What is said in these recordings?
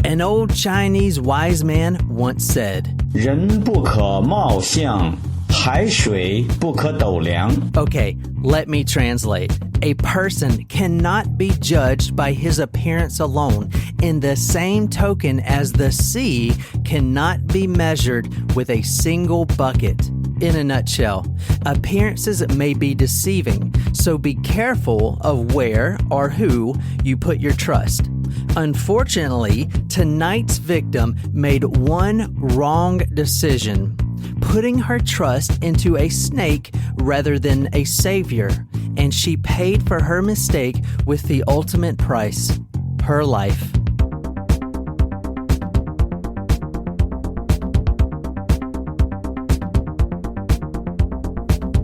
An old Chinese wise man once said, 人不可貌相，海水不可斗量。 Okay, let me translate. A person cannot be judged by his appearance alone, in the same token as the sea cannot be measured with a single bucket. In a nutshell, appearances may be deceiving, so be careful of where or who you put your trust. Unfortunately, tonight's victim made one wrong decision, putting her trust into a snake rather than a savior, and she paid for her mistake with the ultimate price, her life.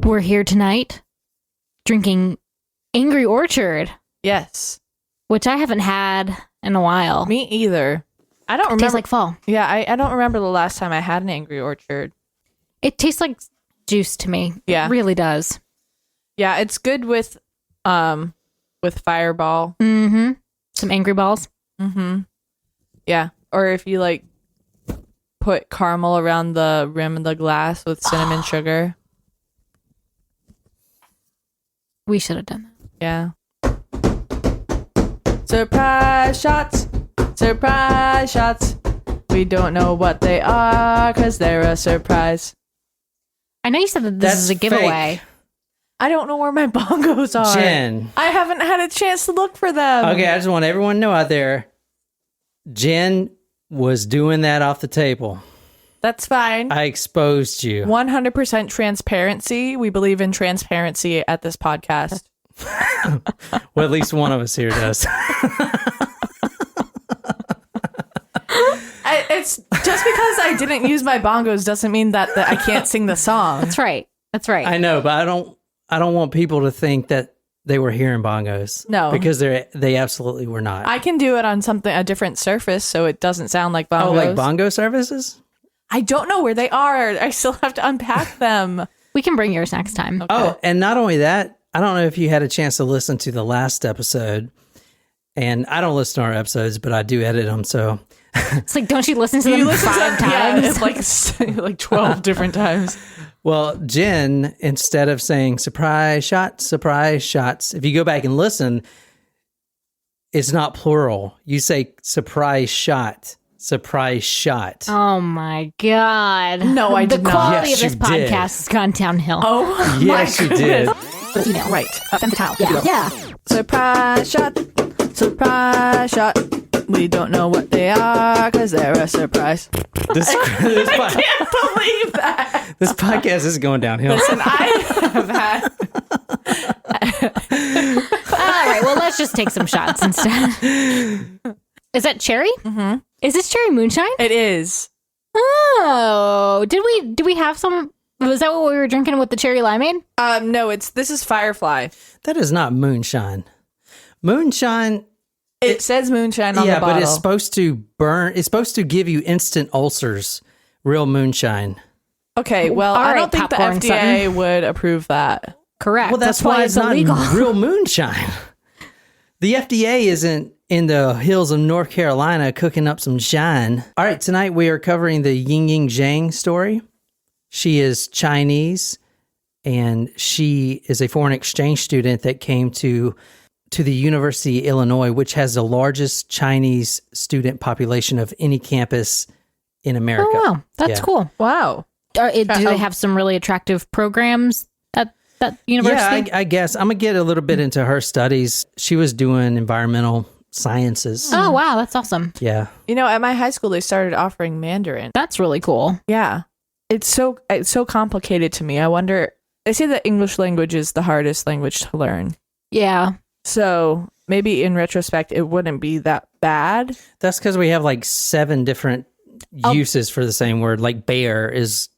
We're here tonight drinking Angry Orchard, Yes. which I haven't had in a while. Me either. I don't It remember. tastes like fall. Yeah, I don't remember the last time I had an Angry Orchard. It tastes like juice to me. Yeah. It really does. Yeah, it's good with Fireball. Mm-hmm. Some Angry Balls. Mm-hmm. Yeah. Or if you like put caramel around the rim of the glass with cinnamon sugar. We should have done that. Yeah. Surprise shots. Surprise shots. We don't know what they are because they're a surprise. I know you said that this That's is a giveaway. fake. I don't know where my bongos are. Jen. I haven't had a chance to look for them. Okay, I just want everyone to know out there, Jen was doing that off the table. That's fine. I exposed you. 100% transparency. We believe in transparency at this podcast. Well, at least one of us here does. It's just because I didn't use my bongos doesn't mean that I can't sing the song. That's right. That's right. I know, but I don't want people to think that they were hearing bongos. No. Because they absolutely were not. I can do it on a different surface so it doesn't sound like bongos. Oh, like bongo services? I don't know where they are. I still have to unpack them. We can bring yours next time. Okay. Oh, and not only that, I don't know if you had a chance to listen to the last episode. And I don't listen to our episodes, but I do edit them. So It's like, don't you listen to them listen to 5 them? times? Yeah, it's like 12 different times. well, Jen, instead of saying surprise shots, if you go back and listen, it's not plural. You say surprise shot. Oh my God. No, I did the not. quality Yes, of this you did. podcast has gone downhill. Oh, Yes, you did. Female. right. Femtile. Yeah. Surprise shot. Surprise shot. We don't know what they are because they're a surprise. This I can't believe that. this podcast is going downhill. Listen, I have had. All right. Well, let's just take some shots instead. Is that cherry? Mm-hmm. Is this cherry moonshine? It is. Oh, did we have some? Was that what we were drinking with the cherry limeade? No, this is Firefly. That is not moonshine. Moonshine, It says moonshine on yeah, the bottle. but it's supposed to burn. It's supposed to give you instant ulcers. Real moonshine. Okay, well, All I right, don't think the popcorn FDA would approve that. Correct. Well, that's why it's not illegal. real moonshine. The FDA isn't in the hills of North Carolina cooking up some shine. All right, tonight we are covering the Yingying Zhang story. She is Chinese, and she is a foreign exchange student that came to the University of Illinois, which has the largest Chinese student population of any campus in America. Oh, wow. That's Yeah. cool. Wow. Do they have some really attractive programs at that university? Yeah, I guess. I'm going to get a little bit into her studies. She was doing environmental sciences. Oh, wow. That's awesome. Yeah. You know, at my high school, they started offering Mandarin. That's really cool. Yeah. It's so complicated to me. I wonder, they say that English language is the hardest language to learn. Yeah. So maybe in retrospect, it wouldn't be that bad. That's because we have like 7 different uses for the same word. Like bear is,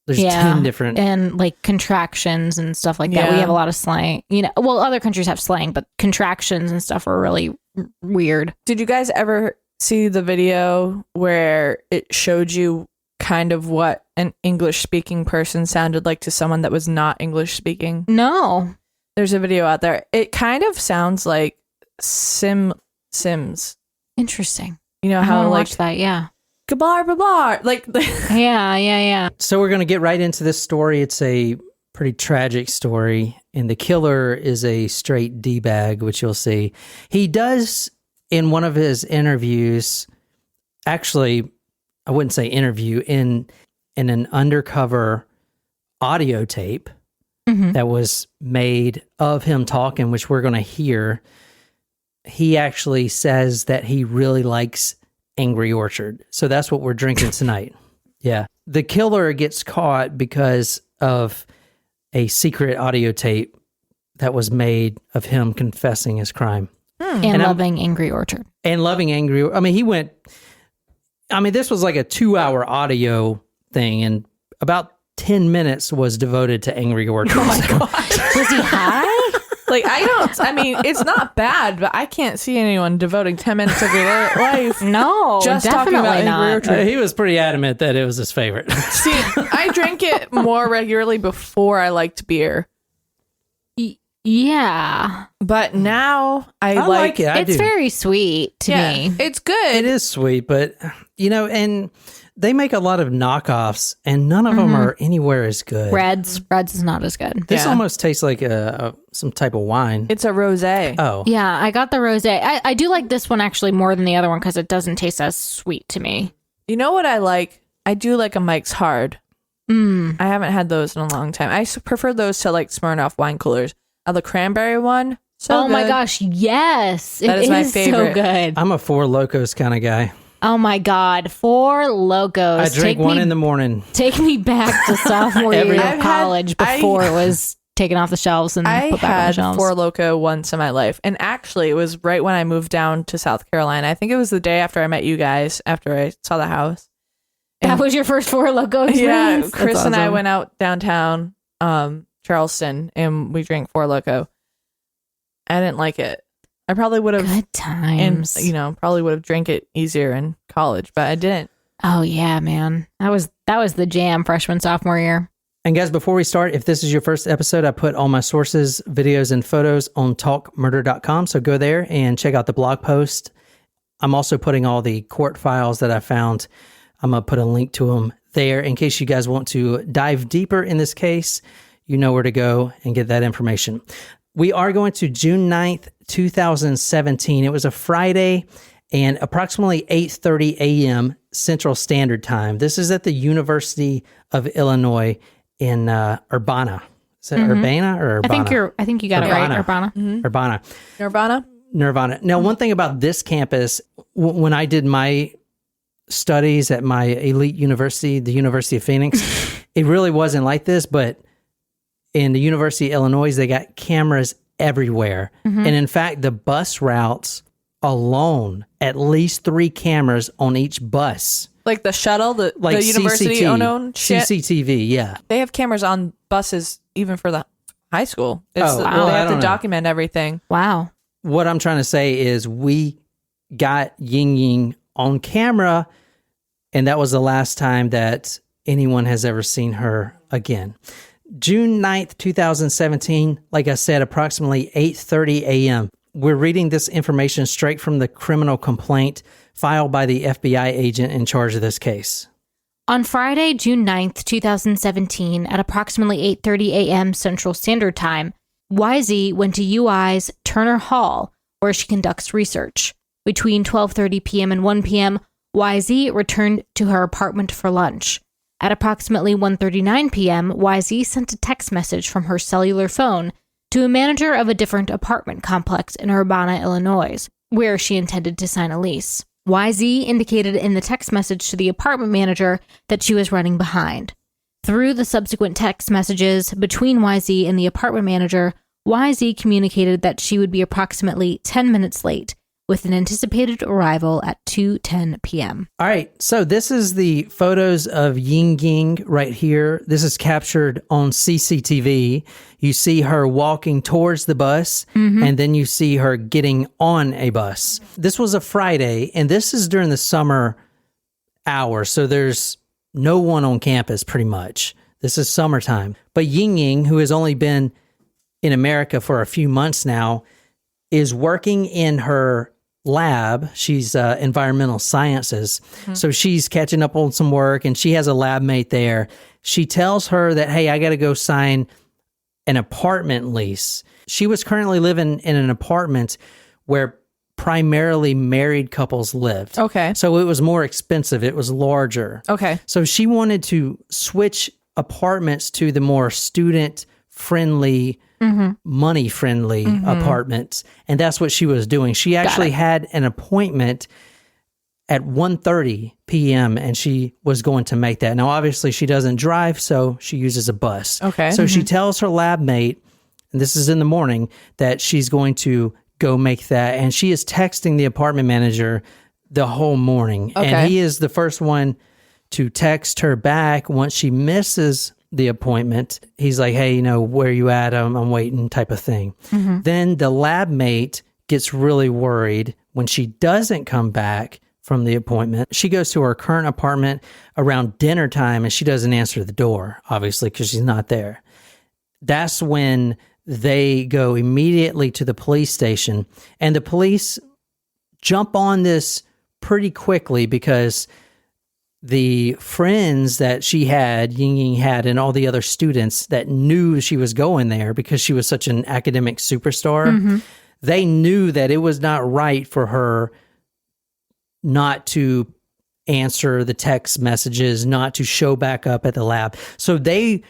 there's 10 different. And like contractions and stuff like that. Yeah. We have a lot of slang. You know, well, other countries have slang, but contractions and stuff are really weird. Did you guys ever see the video where it showed you kind of what an English speaking person sounded like to someone that was not English speaking? No. There's a video out there. It kind of sounds like Sims. Interesting. You know I how want to like watch that. Yeah. gabar babar, like Yeah. So we're going to get right into this story. It's a pretty tragic story, and the killer is a straight D-bag, which you'll see. He does, in one of his interviews, actually, I wouldn't say interview, in an undercover audio tape that was made of him talking, which we're going to hear. He actually says that he really likes Angry Orchard. So that's what we're drinking tonight. Yeah. The killer gets caught because of a secret audio tape that was made of him confessing his crime. And loving Angry Orchard. And loving Angry. I mean, this was like a 2-hour audio thing, and about 10 minutes was devoted to Angry Orchard. oh my god, Was he high? like I mean, it's not bad, but I can't see anyone devoting 10 minutes of their life No, just talking definitely about Angry not. Orchard. He was pretty adamant that it was his favorite. See, I drank it more regularly before I liked beer, Yeah. but now I like it. I It's do. very sweet to me. It's good. It is sweet, but and they make a lot of knockoffs, and none of them are anywhere as good. Reds is not as good. This Yeah. almost tastes like some type of wine. It's a rosé. Oh, Yeah, I got the rosé. I do like this one actually more than the other one because it doesn't taste as sweet to me. You know what I like? I do like a Mike's Hard. I haven't had those in a long time. I prefer those to like Smirnoff wine coolers. The cranberry one. So my good. gosh, yes. That It is my so favorite. good. I'm a Four Locos kind of guy. Oh my God. Four Locos. I drink one in the morning. Take me back to sophomore year Every- of I've had- college before it was taken off the shelves and I put back on the had shelves. Four Loko once in my life. And actually, it was right when I moved down to South Carolina. I think it was the day after I met you guys, after I saw the house. That was your first Four Loko Yeah, experience? Chris That's and I awesome. went out downtown, Charleston, and we drank Four Loko. I didn't like it. I probably would have, Good and times. probably would have drank it easier in college, but I didn't. Oh yeah, man. That was the jam freshman, sophomore year. And guys, before we start, if this is your first episode, I put all my sources, videos, and photos on talkmurder.com. So go there and check out the blog post. I'm also putting all the court files that I found. I'm going to put a link to them there in case you guys want to dive deeper in this case. You know where to go and get that information. We are going to June 9th, 2017. It was a Friday and approximately 8:30 a.m. Central Standard Time. This is at the University of Illinois in Urbana. Is it Urbana or Urbana? I think you got it right, Urbana. Urbana. Urbana. Nirvana? Now, one thing about this campus, when I did my studies at my elite university, the University of Phoenix, it really wasn't like this, but in the University of Illinois, they got cameras everywhere. And in fact, the bus routes alone, at least 3 cameras on each bus. Like the shuttle, the university CCTV, owned shit. CCTV, yeah. They have cameras on buses even for the high school. Oh, wow. They I have don't to know. document everything. Wow. What I'm trying to say is we got Yingying on camera, and that was the last time that anyone has ever seen her again. June 9th, 2017, like I said, approximately 8:30 a.m. We're reading this information straight from the criminal complaint filed by the FBI agent in charge of this case. On Friday, June 9th, 2017, at approximately 8:30 a.m. Central Standard Time, YZ went to UI's Turner Hall, where she conducts research. Between 12:30 p.m. and 1 p.m., YZ returned to her apartment for lunch. At approximately 1:39 p.m., YZ sent a text message from her cellular phone to a manager of a different apartment complex in Urbana, Illinois, where she intended to sign a lease. YZ indicated in the text message to the apartment manager that she was running behind. Through the subsequent text messages between YZ and the apartment manager, YZ communicated that she would be approximately 10 minutes late, with an anticipated arrival at 2:10 p.m. All right, so this is the photos of Yingying right here. This is captured on CCTV. You see her walking towards the bus, and then you see her getting on a bus. This was a Friday, and this is during the summer hours, so there's no one on campus pretty much. This is summertime. But Yingying, who has only been in America for a few months now, is working in her lab. She's environmental sciences. So she's catching up on some work and she has a lab mate there. She tells her that, hey, I got to go sign an apartment lease. She was currently living in an apartment where primarily married couples lived. Okay. So it was more expensive. It was larger. Okay. So she wanted to switch apartments to the more student-friendly, money-friendly apartments. And that's what she was doing. She actually had an appointment at 1:30 p.m. and she was going to make that. Now, obviously, she doesn't drive, so she uses a bus. Okay. So she tells her lab mate, and this is in the morning, that she's going to go make that. And she is texting the apartment manager the whole morning. Okay. And he is the first one to text her back once she misses the appointment. He's like, hey, where are you at? I'm waiting, type of thing. Then the lab mate gets really worried when she doesn't come back from the appointment. She goes to her current apartment around dinner time and she doesn't answer the door, obviously, because she's not there. That's when they go immediately to the police station, and the police jump on this pretty quickly because the friends that she had, Yingying had, and all the other students that knew she was going there because she was such an academic superstar, they knew that it was not right for her not to answer the text messages, not to show back up at the lab. So they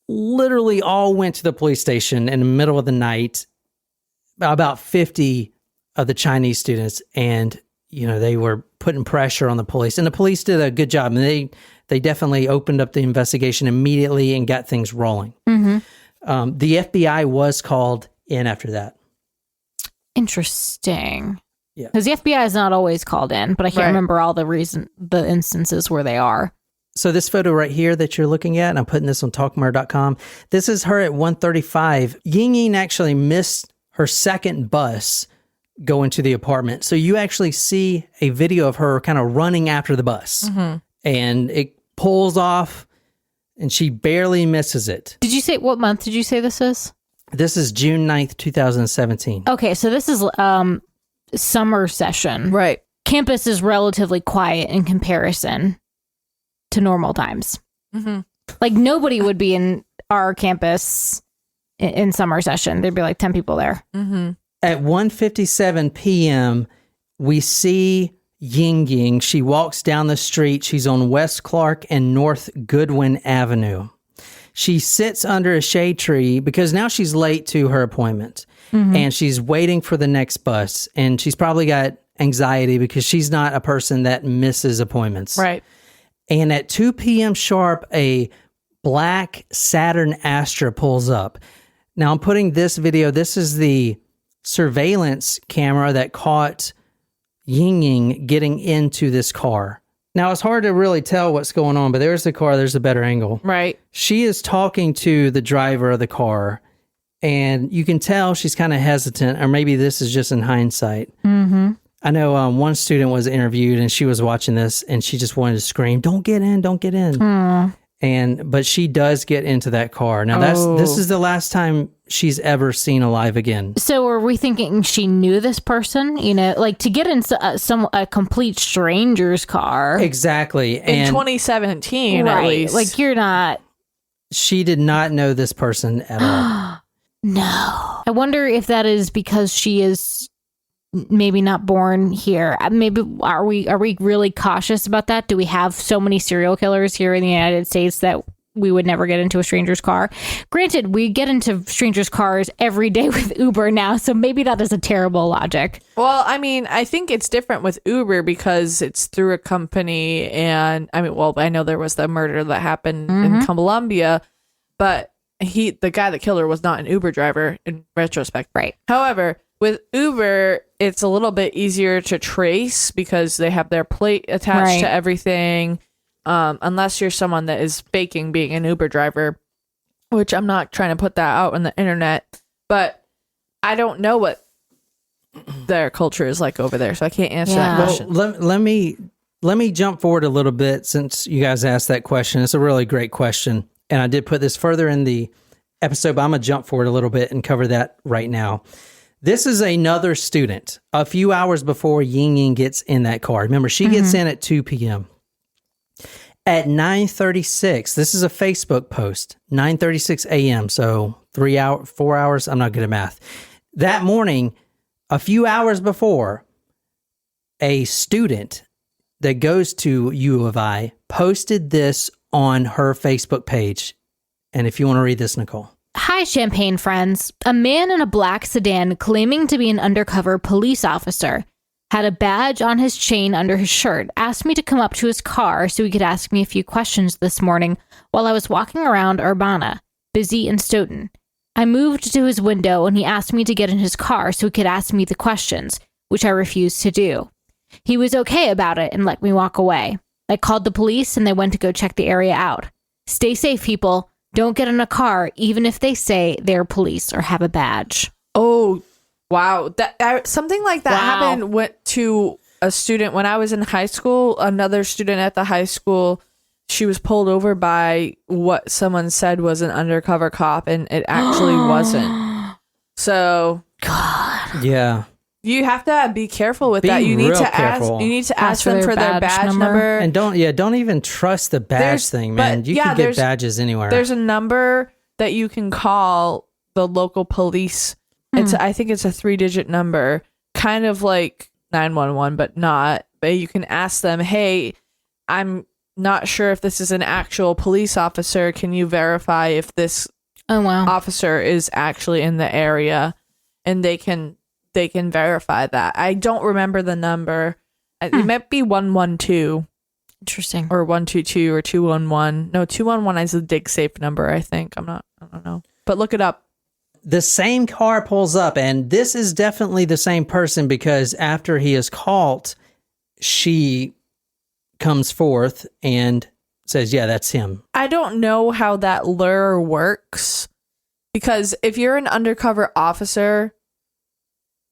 literally all went to the police station in the middle of the night, about 50 of the Chinese students, and they were putting pressure on the police, and the police did a good job. And they definitely opened up the investigation immediately and got things rolling. The FBI was called in after that. Interesting. Yeah. Because the FBI is not always called in, but I can't remember all the instances where they are. So this photo right here that you're looking at, and I'm putting this on talkmurder.com, this is her at 1:35. Yingying actually missed her second bus going to the apartment. So you actually see a video of her kind of running after the bus. And it pulls off, and she barely misses it. Did you say, what month did you say this is? This is June 9th, 2017. Okay, so this is summer session. Right. Campus is relatively quiet in comparison to normal times. Like nobody would be in our campus in summer session. There'd be like 10 people there. At 1:57 p.m., we see Yingying. She walks down the street. She's on West Clark and North Goodwin Avenue. She sits under a shade tree because now she's late to her appointment. And she's waiting for the next bus. And she's probably got anxiety because she's not a person that misses appointments. Right. And at 2 p.m. sharp, a black Saturn Astra pulls up. Now I'm putting this video, this is the surveillance camera that caught Yingying getting into this car. Now it's hard to really tell what's going on, but there's the car, there's a better angle. Right. She is talking to the driver of the car, and you can tell she's kind of hesitant, or maybe this is just in hindsight. I know one student was interviewed and she was watching this and she just wanted to scream, "Don't get in, don't get in." But she does get into that car. Now this is the last time she's ever seen alive again. So are we thinking she knew this person? Like to get in a complete stranger's car. Exactly. In 2017, right. at least. Like you're not. She did not know this person at all. No. I wonder if that is because she is maybe not born here. Maybe are we really cautious about that? Do we have so many serial killers here in the United States that we would never get into a stranger's car? Granted, we get into strangers' cars every day with Uber now, so maybe that is a terrible logic. Well, I mean, I think it's different with Uber because it's through a company, and I know there was the murder that happened in Colombia, but the guy that killed her was not an Uber driver in retrospect. Right. However, with Uber, it's a little bit easier to trace because they have their plate attached to everything. Unless you're someone that is faking being an Uber driver, which I'm not trying to put that out on the internet, but I don't know what their culture is like over there, so I can't answer that question. Well, let me jump forward a little bit since you guys asked that question. It's a really great question, and I did put this further in the episode, but I'm going to jump forward a little bit and cover that right now. This is another student a few hours before Yingying gets in that car. Remember, she gets in at 2 p.m. At 9:36, this is a Facebook post, 9:36 a.m., so 4 hours, I'm not good at math. That morning, a few hours before, a student that goes to U of I posted this on her Facebook page. And if you want to read this, Nicole. Hi, Champagne friends. A man in a black sedan claiming to be an undercover police officer had a badge on his chain under his shirt, asked me to come up to his car so he could ask me a few questions this morning while I was walking around Urbana, busy in Stoughton. I moved to his window and he asked me to get in his car so he could ask me the questions, which I refused to do. He was okay about it and let me walk away. I called the police and they went to go check the area out. Stay safe, people. Don't get in a car, even if they say they're police or have a badge. Oh, wow. Something like that happened to a student when I was in high school. Another student at the high school, she was pulled over by what someone said was an undercover cop, and it actually wasn't. So, God. Yeah. You have to be careful with that. You need to ask them for their badge number. And don't even trust the badge thing, man. You can get badges anywhere. There's a number that you can call the local police. I think it's a 3-digit number, kind of like 911, but not. But you can ask them, hey, I'm not sure if this is an actual police officer. Can you verify if this officer is actually in the area? And they can verify that. I don't remember the number. It might be 112. Interesting. Or 122 or 211. No, 211 is the dig safe number, I think. I don't know. But look it up. The same car pulls up, and this is definitely the same person because after he is caught, she comes forth and says, yeah, that's him. I don't know how that lure works because if you're an undercover officer,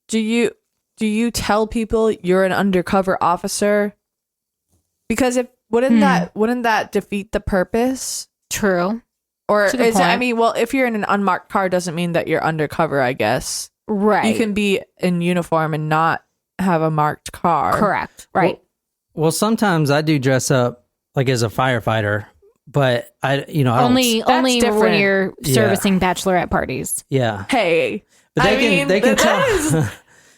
do you tell people you're an undercover officer? Because wouldn't that defeat the purpose? True. Or is it, I mean, well, if you're in an unmarked car, doesn't mean that you're undercover, I guess. Right. You can be in uniform and not have a marked car. Correct. Right. Well, sometimes I do dress up like as a firefighter, but I only when you're servicing bachelorette parties. Yeah. Hey, but they can tell.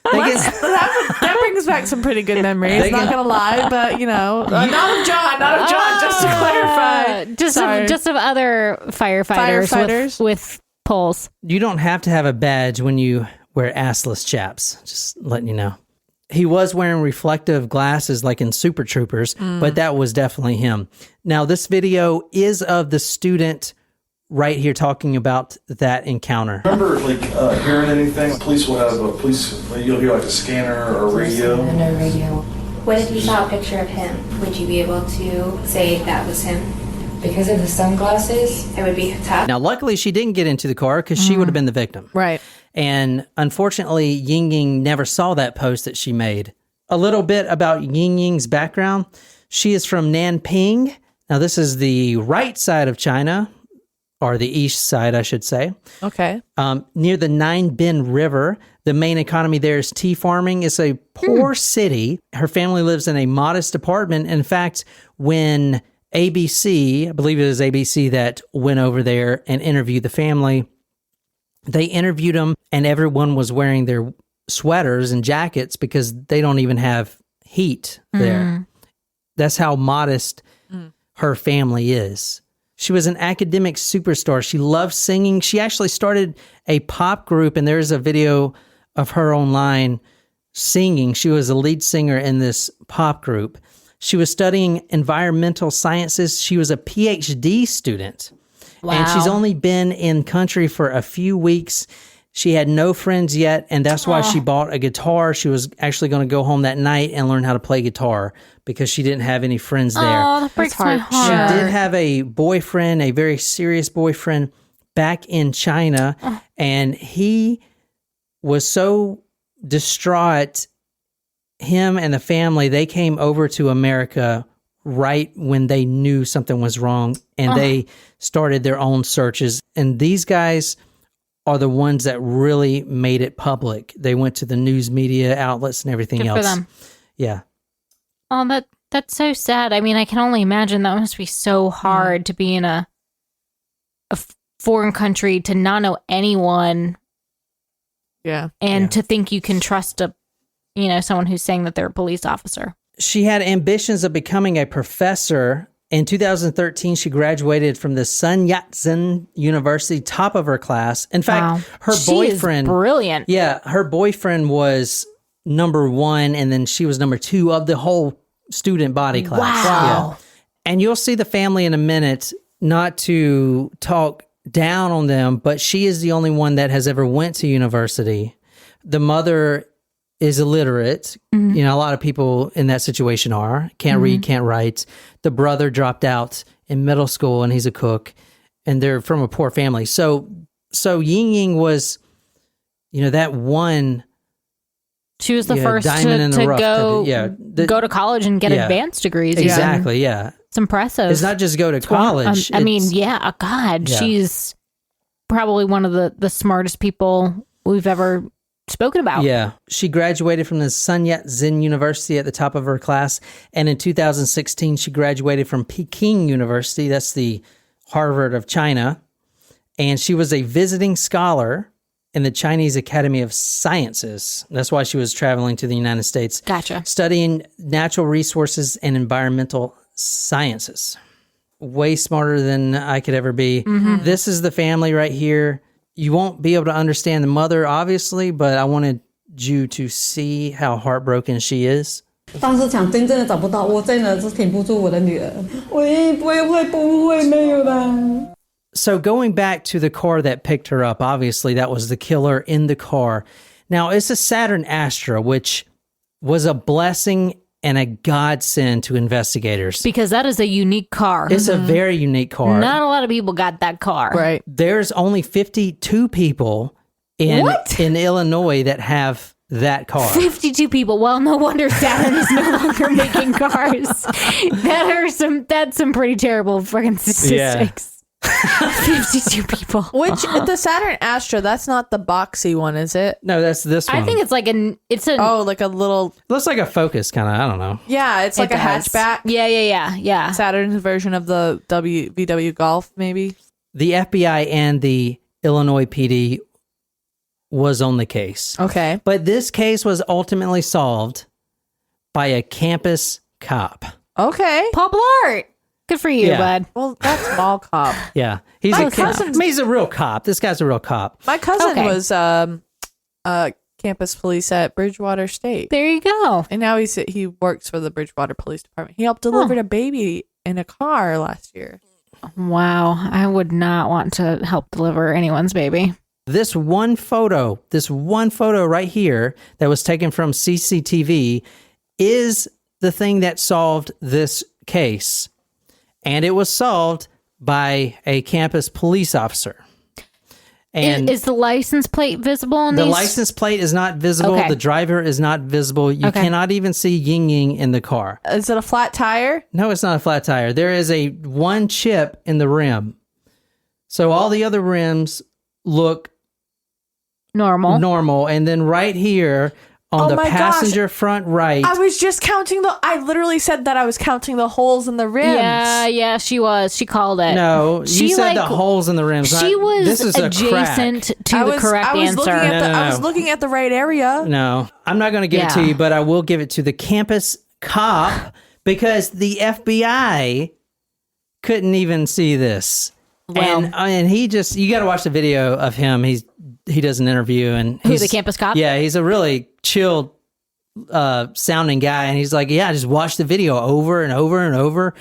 That brings back some pretty good memories. Not gonna lie, but not of John. Just to clarify, just of other firefighters with poles. You don't have to have a badge when you wear assless chaps. Just letting you know. He was wearing reflective glasses like in Super Troopers, but that was definitely him. Now, this video is of the student right here talking about that encounter. Remember, hearing anything? Police will have you'll hear like a scanner or a radio. No radio. What if you saw a picture of him? Would you be able to say that was him? Because of the sunglasses, it would be tough. Now, luckily, she didn't get into the car because she would have been the victim. Right. And unfortunately, Yingying never saw that post that she made. A little bit about Yingying's background. She is from Nanping. Now, this is the right side of China, or the east side, I should say. Okay. Near the Nine Bin River. The main economy there is tea farming. It's a poor city. Her family lives in a modest apartment. In fact, when ABC, I believe it was ABC that went over there and interviewed the family, they interviewed them and everyone was wearing their sweaters and jackets because they don't even have heat there. That's how modest her family is. She was an academic superstar. She loved singing. She actually started a pop group, and there's a video of her online singing. She was a lead singer in this pop group. She was studying environmental sciences. She was a PhD student. Wow. And she's only been in country for a few weeks. She had no friends yet, and that's why she bought a guitar. She was actually going to go home that night and learn how to play guitar because she didn't have any friends there. Oh, that breaks my heart. She did have a boyfriend, a very serious boyfriend, back in China, and he was so distraught. Him and the family, they came over to America right when they knew something was wrong, and they started their own searches. And these guys are the ones that really made it public. They went to the news media outlets and everything Good else. for them. Yeah. Oh, that's so sad. I mean, I can only imagine that must be so hard to be in a foreign country, to not know anyone. Yeah. And to think you can trust someone who's saying that they're a police officer. She had ambitions of becoming a professor. In 2013, she graduated from the Sun Yat-sen University, top of her class. In fact, her boyfriend... She is brilliant. Yeah, her boyfriend was number 1, and then she was number 2 of the whole student body class. Wow. Yeah. And you'll see the family in a minute, not to talk down on them, but she is the only one that has ever went to university. The mother is illiterate. Mm-hmm. A lot of people in that situation can't read, can't write. The brother dropped out in middle school and he's a cook, and they're from a poor family. So Yingying was, that one. She was the first to go to college and get advanced degrees. Exactly. Yeah. It's impressive. It's not just go to college. She's probably one of the smartest people we've ever spoken about. Yeah. She graduated from the Sun Yat-sen University at the top of her class. And in 2016, she graduated from Peking University. That's the Harvard of China. And she was a visiting scholar in the Chinese Academy of Sciences. That's why she was traveling to the United States. Gotcha. Studying natural resources and environmental sciences. Way smarter than I could ever be. Mm-hmm. This is the family right here. You won't be able to understand the mother, obviously, but I wanted you to see how heartbroken she is. 当时想真正的找不到，我真的是挺不住我的女儿，我也不会没有的。 So going back to the car that picked her up, obviously that was the killer in the car. Now it's a Saturn Astra, which was a blessing and a godsend to investigators. Because that is a unique car. It's a very unique car. Not a lot of people got that car. Right. There's only 52 people in Illinois that have that car. 52 people. Well, no wonder Saturn is no longer making cars. That's some pretty terrible freaking statistics. 52 people. Which the Saturn Astra, that's not the boxy one, is it? No, that's this one. I think it's like like a little, looks like a Focus kind of, I don't know. Yeah, it's like a hatchback. Yeah. Saturn's version of the VW Golf, maybe. The FBI and the Illinois PD was on the case. Okay. But this case was ultimately solved by a campus cop. Okay. Paul Blart. Good for you, bud. Well, that's mall cop. Yeah. He's a real cop. This guy's a real cop. My cousin was campus police at Bridgewater State. There you go. And now he works for the Bridgewater Police Department. He helped deliver a baby in a car last year. Wow. I would not want to help deliver anyone's baby. This one photo right here that was taken from CCTV is the thing that solved this case. And it was solved by a campus police officer. And is the license plate visible on these? The license plate is not visible. Okay. The driver is not visible. You cannot even see Yingying in the car. Is it a flat tire? No, it's not a flat tire. There is one chip in the rim. So all the other rims look normal. And then right here on the passenger front right. I was just counting I literally said that I was counting the holes in the rims. Yeah, she was. She called it. No, you said the holes in the rims. She was adjacent to the correct answer. I was looking at the right area. No, I'm not going to give it to you, but I will give it to the campus cop because the FBI couldn't even see this. Well, and he just, you got to watch the video of him. He does an interview and who's the campus cop? Yeah, he's a really chill sounding guy. And he's like, yeah, I just watched the video over and over and over.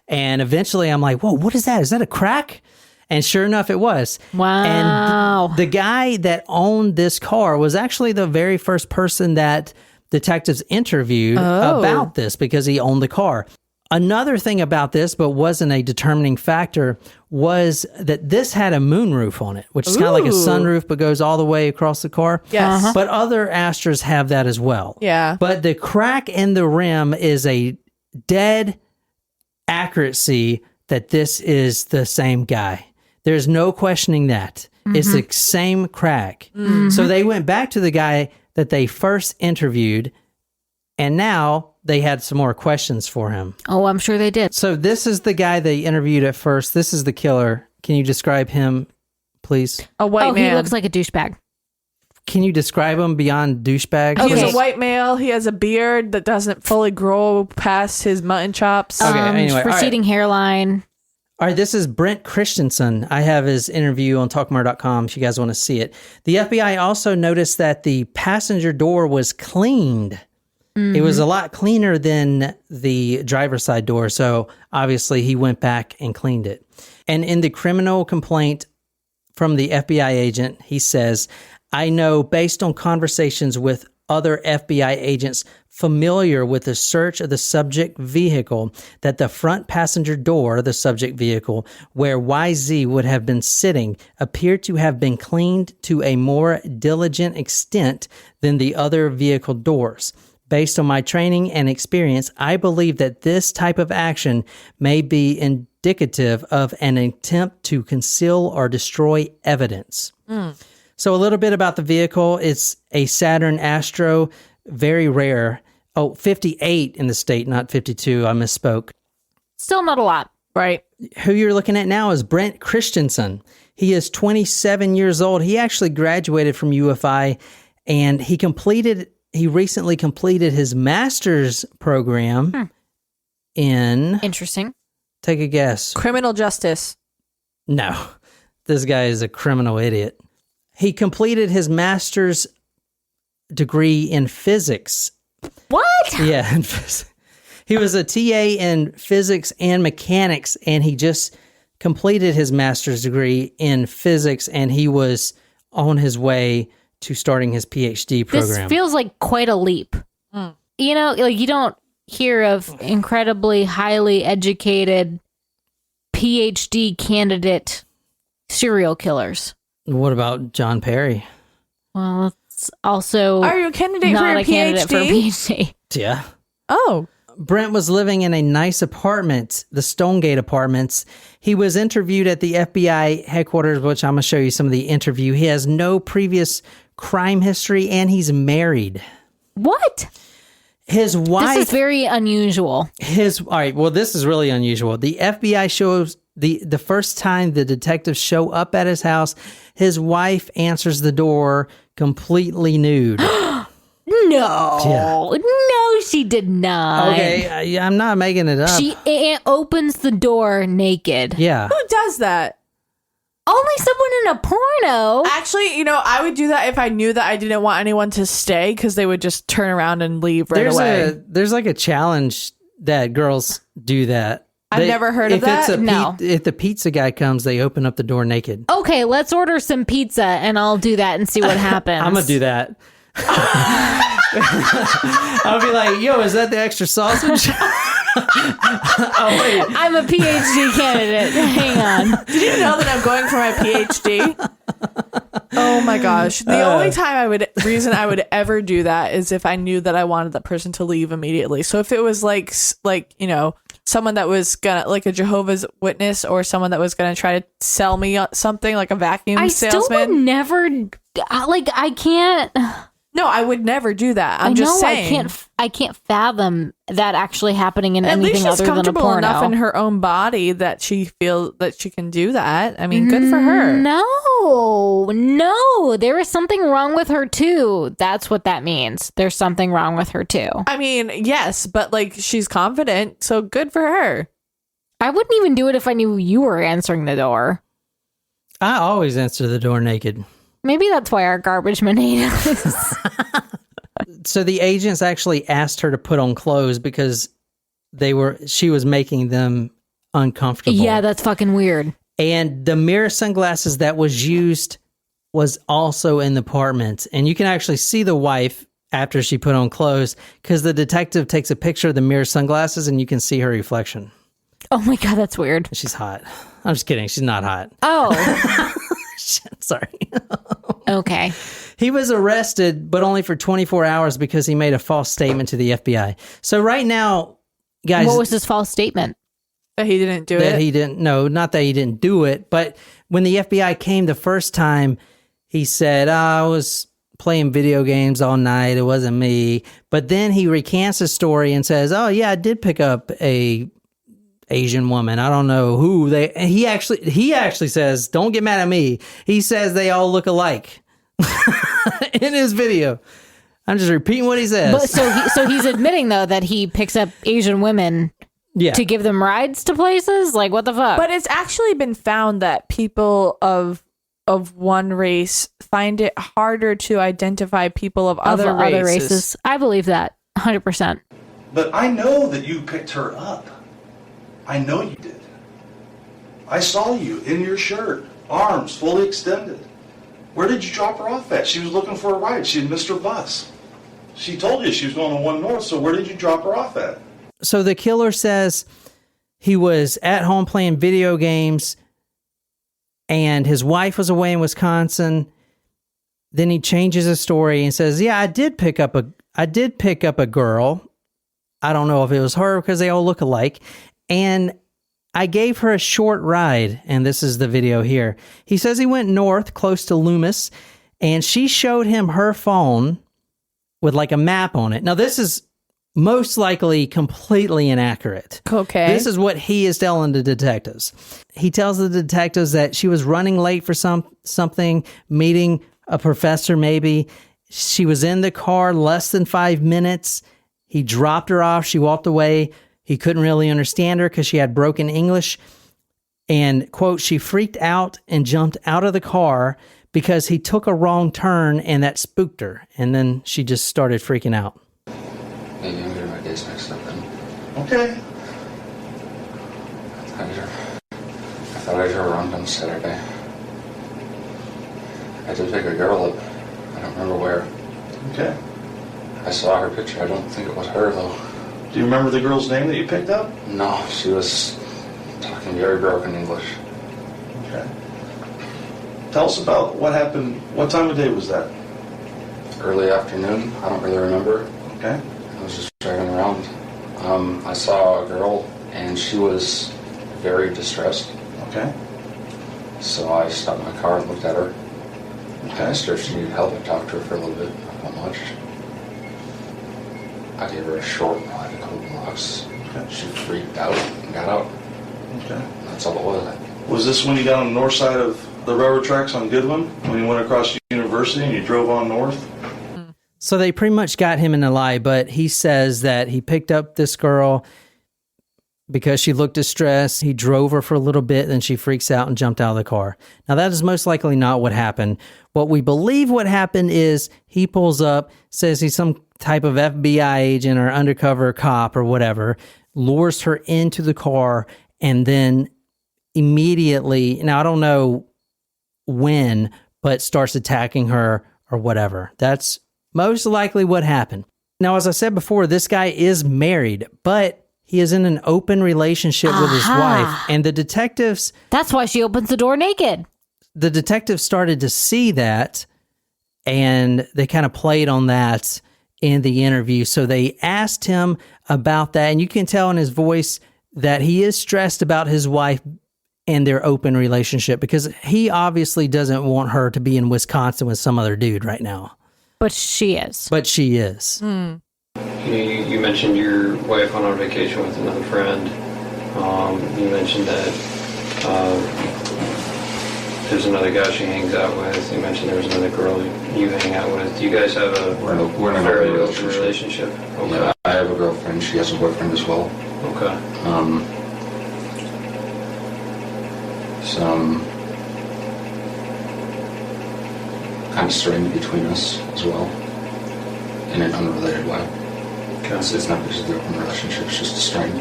And eventually I'm like, whoa, what is that? Is that a crack? And sure enough, it was. Wow. And the guy that owned this car was actually the very first person that detectives interviewed about this because he owned the car. Another thing about this, but wasn't a determining factor, was that this had a moonroof on it, which is kind of like a sunroof, but goes all the way across the car. Yes. Uh-huh. But other Astras have that as well. Yeah. But the crack in the rim is a dead accuracy that this is the same guy. There's no questioning that. It's the same crack. So they went back to the guy that they first interviewed, and now they had some more questions for him. Oh, I'm sure they did. So this is the guy they interviewed at first. This is the killer. Can you describe him, please? A white man. He looks like a douchebag. Can you describe him beyond douchebag? He's a white male. He has a beard that doesn't fully grow past his mutton chops. Okay, anyway. Receding hairline. All right, this is Brendt Christensen. I have his interview on talkmore.com if you guys want to see it. The FBI also noticed that the passenger door was cleaned. It was a lot cleaner than the driver's side door, so obviously he went back and cleaned it. And in the criminal complaint from the FBI agent, he says, I know based on conversations with other FBI agents familiar with the search of the subject vehicle that the front passenger door, the subject vehicle, where YZ would have been sitting, appeared to have been cleaned to a more diligent extent than the other vehicle doors. Based on my training and experience, I believe that this type of action may be indicative of an attempt to conceal or destroy evidence. So a little bit about the vehicle. It's a Saturn Astro, very rare. 58 in the state, not 52. I misspoke. Still not a lot. Right. Who you're looking at now is Brendt Christensen. He is 27 years old. He actually graduated from UFI, and he recently completed his master's program in... Interesting. Take a guess. Criminal justice. No, this guy is a criminal idiot. He completed his master's degree in physics. What? Yeah. He was a TA in physics and mechanics, and he just completed his master's degree in physics, and he was on his way to starting his PhD program. This feels like quite a leap. You know, like you don't hear of incredibly highly educated PhD candidate serial killers. What about John Perry? Well, it's also Are you a candidate not for your a candidate for a PhD? PhD. Yeah. Oh. Brendt was living in a nice apartment, the Stonegate Apartments. He was interviewed at the FBI headquarters, which I'm going to show you some of the interview. He has no previous crime history, and he's married. What? His wife... This is very unusual. All right, well, this is really unusual. The FBI shows... The first time the detectives show up at his house, his wife answers the door completely nude. No. Yeah. No, she did not. Okay, I'm not making it up. She opens the door naked. Yeah. Who does that? Only someone in a porno. Actually, I would do that if I knew that I didn't want anyone to stay, because they would just turn around and leave right away. There's like a challenge that girls do that. I've never heard of that. No. If the pizza guy comes, they open up the door naked. Okay, let's order some pizza and I'll do that and see what happens. I'm going to do that. I'll be like, yo, is that the extra sausage? Oh, wait. I'm a PhD candidate. Hang on. Did you know that I'm going for my PhD? Oh my gosh. The only reason I would ever do that is if I knew that I wanted that person to leave immediately. So if it was like, someone that was gonna, like a Jehovah's Witness, or someone that was gonna try to sell me something, like a vacuum salesman. I still would never, I can't. No, I would never do that. I'm just saying. I can't fathom that actually happening in At anything least she's other than a comfortable porno. enough in her own body that she feels that she can do that. I mean, good for her. No, there is something wrong with her too. That's what that means. There's something wrong with her too. I mean, yes, but like she's confident, so good for her. I wouldn't even do it if I knew you were answering the door. I always answer the door naked. Maybe that's why our garbage man hates us. So the agents actually asked her to put on clothes because she was making them uncomfortable. Yeah, that's fucking weird. And the mirror sunglasses that was used was also in the apartment. And you can actually see the wife after she put on clothes, because the detective takes a picture of the mirror sunglasses and you can see her reflection. Oh my God, that's weird. She's hot. I'm just kidding. She's not hot. Oh. Sorry. Okay. He was arrested, but only for 24 hours because he made a false statement to the FBI. So right now, guys... What was his false statement? That he didn't do it? That he didn't, no, not that he didn't do it, but when the FBI came the first time, he said, I was playing video games all night. It wasn't me. But then he recants his story and says, oh, yeah, I did pick up a Asian woman. I don't know who they, and he actually says, don't get mad at me. He says they all look alike in his video. I'm just repeating what he says. But so he's admitting though that he picks up Asian women to give them rides to places? Like, what the fuck? But it's actually been found that people of one race find it harder to identify people of other races. I believe that 100%. But I know that you picked her up. I know you did. I saw you in your shirt, arms fully extended. Where did you drop her off at? She was looking for a ride. She had missed her bus. She told you she was going to 1 North, so where did you drop her off at? So the killer says he was at home playing video games and his wife was away in Wisconsin. Then he changes his story and says, yeah, I did pick up a girl. I don't know if it was her because they all look alike. And I gave her a short ride. And this is the video here. He says he went north close to Loomis and she showed him her phone with like a map on it. Now this is most likely completely inaccurate. Okay. This is what he is telling the detectives. He tells the detectives that she was running late for something, meeting a professor maybe. She was in the car less than 5 minutes. He dropped her off. She walked away. He couldn't really understand her because she had broken English. And, quote, she freaked out and jumped out of the car because he took a wrong turn and that spooked her. And then she just started freaking out. Maybe I'm getting my days mixed up then. Okay. I thought I drove around on Saturday. I did pick a girl up. I don't remember where. Okay. I saw her picture. I don't think it was her, though. Do you remember the girl's name that you picked up? No, she was talking very broken English. Okay. Tell us about what happened. What time of day was that? Early afternoon. I don't really remember. Okay. I was just driving around. I saw a girl, and she was very distressed. Okay. So I stopped my car and looked at her. Okay. I asked her if she needed help. I talked to her for a little bit, not much. I gave her a short ride, a couple blocks. Okay. She freaked out and got out. Okay. That's all it was. Was this when you got on the north side of the railroad tracks on Goodwin? When you went across University and you drove on north? So they pretty much got him in a lie, but he says that he picked up this girl because she looked distressed. He drove her for a little bit, then she freaks out and jumped out of the car. Now, that is most likely not what happened. What we believe what happened is he pulls up, says he's some type of FBI agent or undercover cop or whatever, lures her into the car, and then immediately, now I don't know when, but starts attacking her or whatever. That's most likely what happened. Now, as I said before, this guy is married, but he is in an open relationship with his wife. And the detectives... That's why she opens the door naked. The detectives started to see that, and they kind of played on that in the interview. So they asked him about that, and you can tell in his voice that he is stressed about his wife and their open relationship because he obviously doesn't want her to be in Wisconsin with some other dude right now. But she is. But she is. You mentioned your wife went on vacation with another friend. You mentioned that there's another guy she hangs out with. You mentioned there was another girl you hang out with. Do you guys have a We're in a fairly open open relationship? Okay. Yeah, I have a girlfriend. She has a boyfriend as well. Okay. Some kind of strain between us as well, in an unrelated way. Okay. It's not just the open relationship; it's just a strain.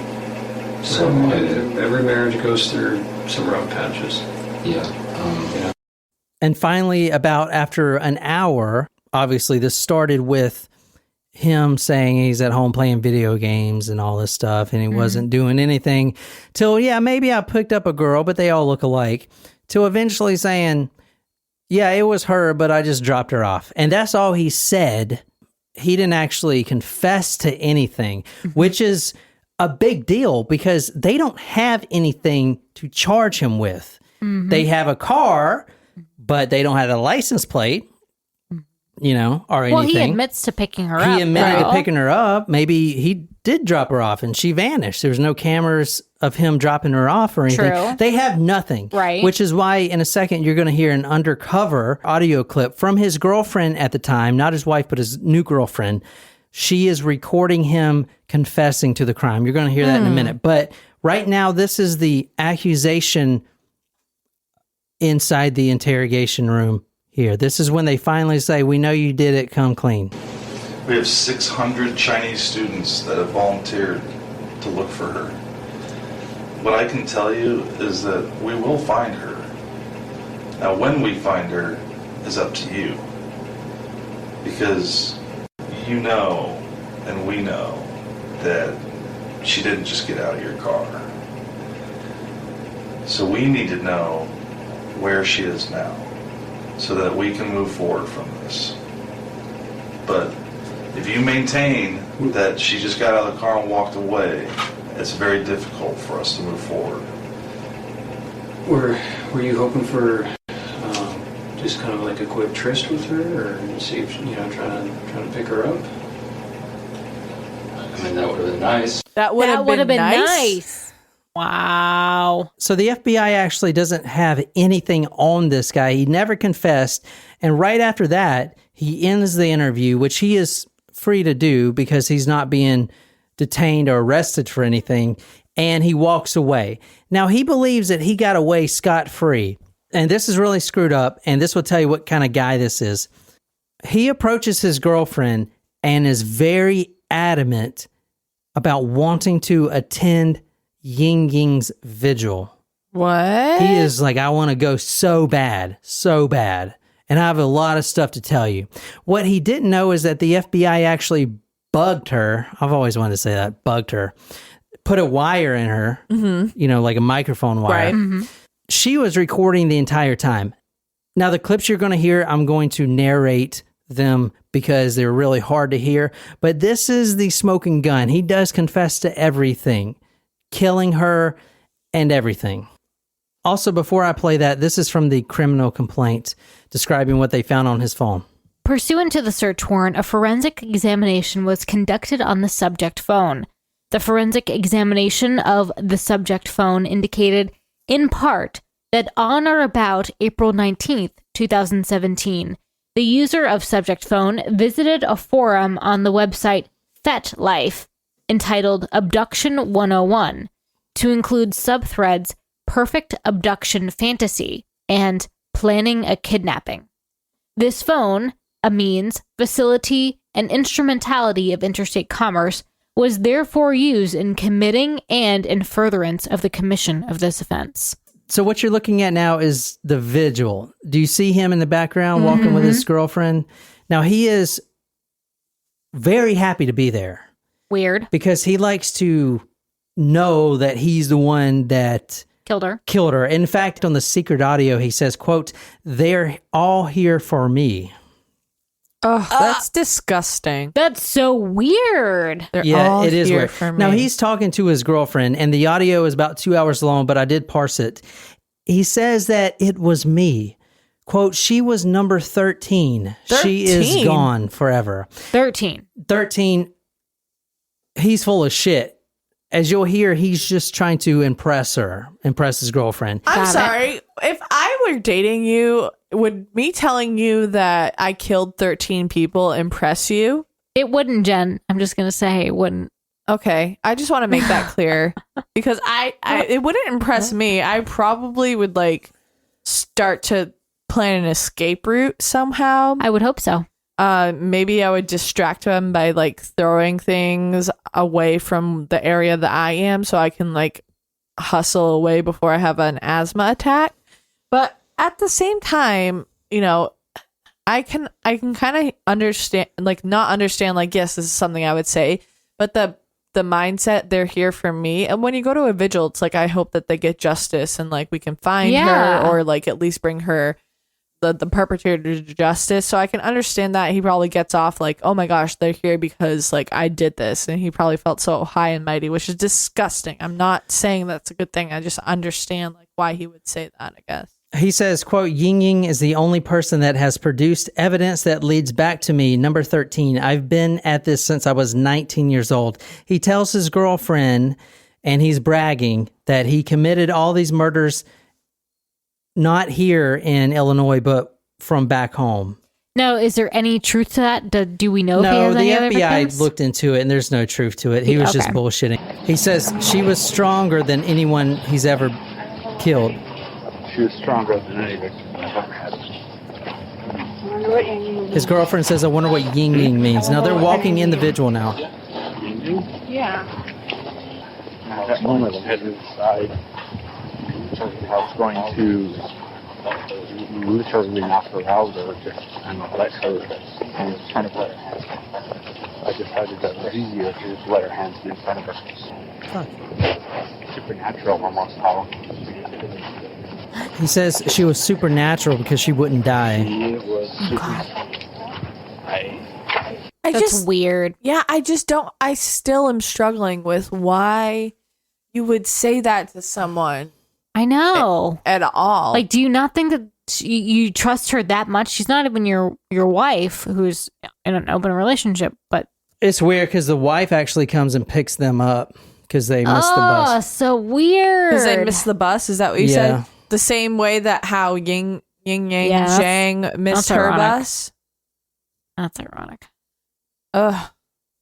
So every marriage goes through some rough patches. Yeah. And finally, about after an hour, obviously this started with him saying he's at home playing video games and all this stuff, and he wasn't doing anything till, yeah, maybe I picked up a girl, but they all look alike, till eventually saying, yeah, it was her, but I just dropped her off. And that's all he said. He didn't actually confess to anything, which is a big deal because they don't have anything to charge him with. Mm-hmm. They have a car, but they don't have a license plate, or anything. Well, he admits to picking her up. He admitted to picking her up. Maybe he did drop her off and she vanished. There was no cameras of him dropping her off or anything. True. They have nothing. Right. Which is why in a second you're going to hear an undercover audio clip from his girlfriend at the time, not his wife, but his new girlfriend. She is recording him confessing to the crime. You're going to hear that in a minute. But right now, this is the accusation inside the interrogation room here. This is when they finally say, we know you did it, come clean. We have 600 Chinese students that have volunteered to look for her. What I can tell you is that we will find her. Now, when we find her is up to you. Because you know, and we know, that she didn't just get out of your car. So we need to know where she is now, so that we can move forward from this. But if you maintain that she just got out of the car and walked away, it's very difficult for us to move forward. Were you hoping for just kind of like a quick tryst with her, or see if trying to pick her up? I mean, that would have been nice. That would have been nice. Wow. So the FBI actually doesn't have anything on this guy. He never confessed. And right after that, he ends the interview, which he is free to do because he's not being detained or arrested for anything. And he walks away. Now, he believes that he got away scot-free. And this is really screwed up. And this will tell you what kind of guy this is. He approaches his girlfriend and is very adamant about wanting to attend Yingying's vigil. What? He is like, I want to go so bad. And I have a lot of stuff to tell you. What he didn't know is that the FBI actually bugged her. I've always wanted to say that, bugged her. Put a wire in her, like a microphone wire. Right. Mm-hmm. She was recording the entire time. Now, the clips you're going to hear, I'm going to narrate them because they're really hard to hear. But this is the smoking gun. He does confess to everything, killing her and everything. Also, before I play that, this is from the criminal complaint describing what they found on his phone. Pursuant to the search warrant, a forensic examination was conducted on the subject phone. The forensic examination of the subject phone indicated, in part, that on or about April 19th, 2017, the user of subject phone visited a forum on the website FetLife entitled Abduction 101 to include subthreads Perfect Abduction Fantasy and Planning a Kidnapping. This phone, a means, facility, and instrumentality of interstate commerce, was therefore used in committing and in furtherance of the commission of this offense. So what you're looking at now is the vigil. Do you see him in the background walking with his girlfriend? Now, he is very happy to be there. Weird. Because he likes to know that he's the one that killed her. In fact, on the secret audio, he says, quote, "They're all here for me." Oh, that's disgusting. That's so weird. It is weird. Now, he's talking to his girlfriend, and the audio is about 2 hours long, but I did parse it. He says that it was me. Quote, "She was number 13. She is gone forever." 13. He's full of shit. As you'll hear, he's just trying to impress his girlfriend. I'm sorry. If I were dating you, would me telling you that I killed 13 people impress you? It wouldn't, Jen. I'm just going to say it wouldn't. Okay. I just want to make that clear because it wouldn't impress me. I probably would start to plan an escape route somehow. I would hope so. Maybe I would distract him by throwing things away from the area that I am so I can hustle away before I have an asthma attack. But at the same time, I can kind of understand, not understand, yes, this is something I would say, but the mindset, they're here for me. And when you go to a vigil, it's I hope that they get justice and we can find her or at least bring her the perpetrator to justice. So I can understand that he probably gets off like, oh my gosh, they're here because like I did this, and he probably felt so high and mighty, which is disgusting. I'm not saying that's a good thing. I just understand like why he would say that, I guess. He says, quote, Yingying is the only person that has produced evidence that leads back to me, number 13. I've been at this since I was 19 years old. He tells his girlfriend, and he's bragging, that he committed all these murders not here in Illinois, but from back home. No, is there any truth to that? Do we know if he No, has the any other FBI victims? looked into it, and there's no truth to it. He was just bullshitting. He says she was stronger than anyone he's ever killed. She was stronger than any victim I've ever had. His girlfriend says, I wonder what Yingying means. Now they're walking in the vigil now. Yeah. At that moment, I was heading inside. I was going to literally knock her out or just kind of let her, and kind of let her hands. I decided that it was easier to just let her hands be in front of her. Huh. Supernatural, almost how. He says she was supernatural because she wouldn't die. She was That's weird. Yeah, I still am struggling with why you would say that to someone. I know. At all. Like, do you not think that you trust her that much? She's not even your wife who's in an open relationship, but... It's weird because the wife actually comes and picks them up because they missed the bus. Oh, so weird. Because they missed the bus? Is that what you said? The same way that how Yingying Zhang missed her bus? That's ironic. Ugh.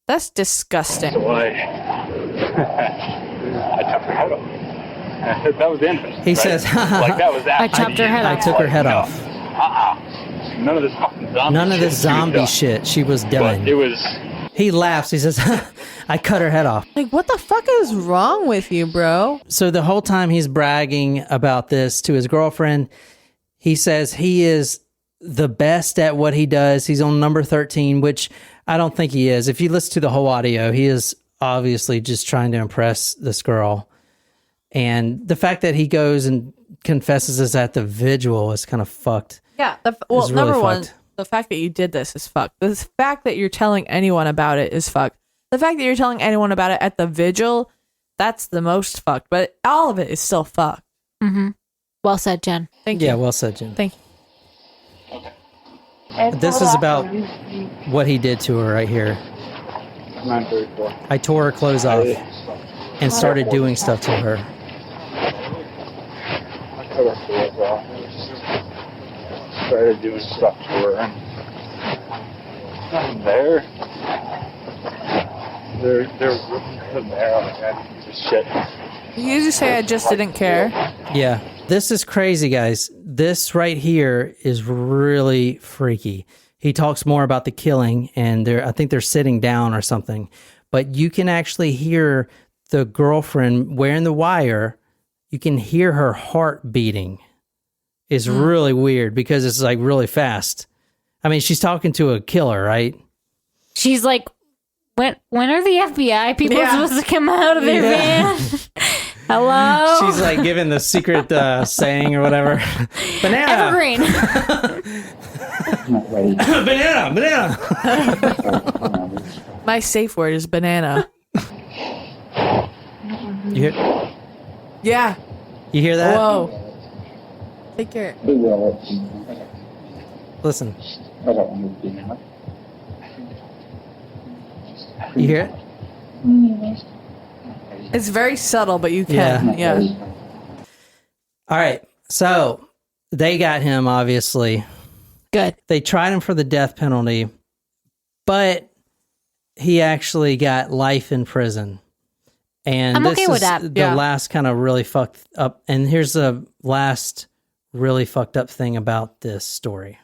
That's disgusting. So I chopped her head off. That was the end of it. He says, like that was that. I chopped her head off. I took her head off. None of this fucking zombie None of this zombie shit. She was done. But it was... He laughs. He says, I cut her head off. Like, what the fuck is wrong with you, bro? So the whole time he's bragging about this to his girlfriend, he says he is the best at what he does. He's on number 13, which I don't think he is. If you listen to the whole audio, he is obviously just trying to impress this girl. And the fact that he goes and confesses this at the vigil is kind of fucked. Yeah. Really number one, fucked. the fact that you did this is fucked. The fact that you're telling anyone about it is fucked. The fact that you're telling anyone about it at the vigil, that's the most fucked. But all of it is still fucked. Mm-hmm. Well said, Jen. Thank you. Yeah, well said, Jen. Thank you. This is about what he did to her right here. 9:34. I tore her clothes off and started doing stuff to her. I cut her clothes off. Started doing stuff to her. And nothing there. There was nothing there. I'm like, I piece of shit. You just say I just didn't care. Yeah, this is crazy, guys. This right here is really freaky. He talks more about the killing, and I think they're sitting down or something. But you can actually hear the girlfriend wearing the wire. You can hear her heart beating. It's really weird because it's like really fast. I mean, she's talking to a killer, right? She's like, when are the FBI people supposed to come out of their van? Hello? She's like giving the secret saying or whatever. Banana. Evergreen. Banana. My safe word is banana. You hear? Yeah. You hear that? Whoa. Take care. Listen. You hear it? It's very subtle, but you can. Yeah. All right. So they got him, obviously. Good. They tried him for the death penalty, but he actually got life in prison. And I'm this okay is with that. the last kind of really fucked up. And here's the last really fucked up thing about this story.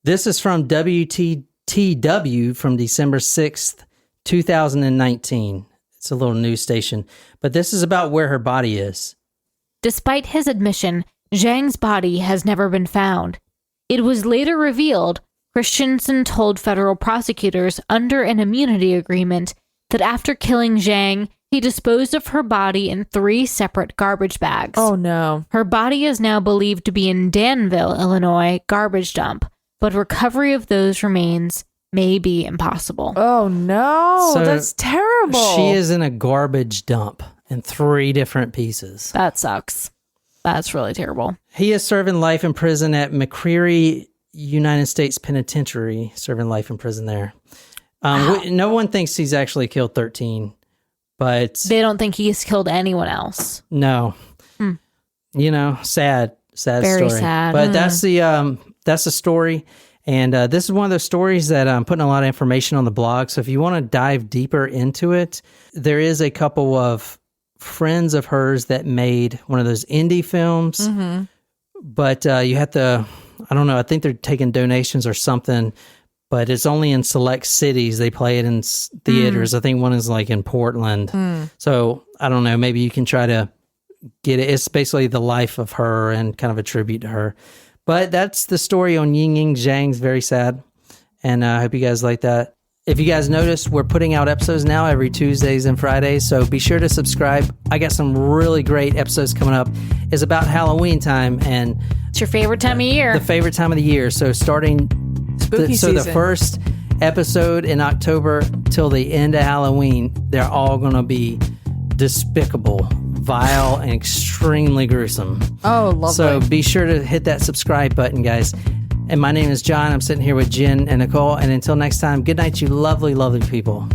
This is from WTTW from December 6th, 2019. It's a little news station. But this is about where her body is. Despite his admission, Zhang's body has never been found. It was later revealed Christensen told federal prosecutors under an immunity agreement that after killing Zhang, He disposed of her body in 3 separate garbage bags. Oh, no. Her body is now believed to be in Danville, Illinois, garbage dump, but recovery of those remains may be impossible. Oh, no. So that's terrible. She is in a garbage dump in 3 different pieces. That sucks. That's really terrible. He is serving life in prison at McCreary United States Penitentiary, serving life in prison there. No one thinks he's actually killed 13, but they don't think he's killed anyone else. No. You know, sad Very story. sad. But that's the story. And this is one of those stories that I'm putting a lot of information on the blog. So if you want to dive deeper into it, there is a couple of friends of hers that made one of those indie films. Mm-hmm. But you have to, I don't know, I think they're taking donations or something, but it's only in select cities. They play it in theaters. I think one is like in Portland. So I don't know, maybe you can try to get it. It's basically the life of her and kind of a tribute to her. But that's the story on Yingying Zhang. Very sad. And I hope you guys like that. If you guys noticed, we're putting out episodes now every Tuesdays and Fridays, so be sure to subscribe. I got some really great episodes coming up. It's about Halloween time, and it's your favorite time of year. The favorite time of the year. So starting Spooky so the season. first episode in October till the end of Halloween, they're all going to be despicable, vile, and extremely gruesome. Oh, lovely. So be sure to hit that subscribe button, guys. And my name is John. I'm sitting here with Jen and Nicole. And until next time, good night, you lovely, lovely people.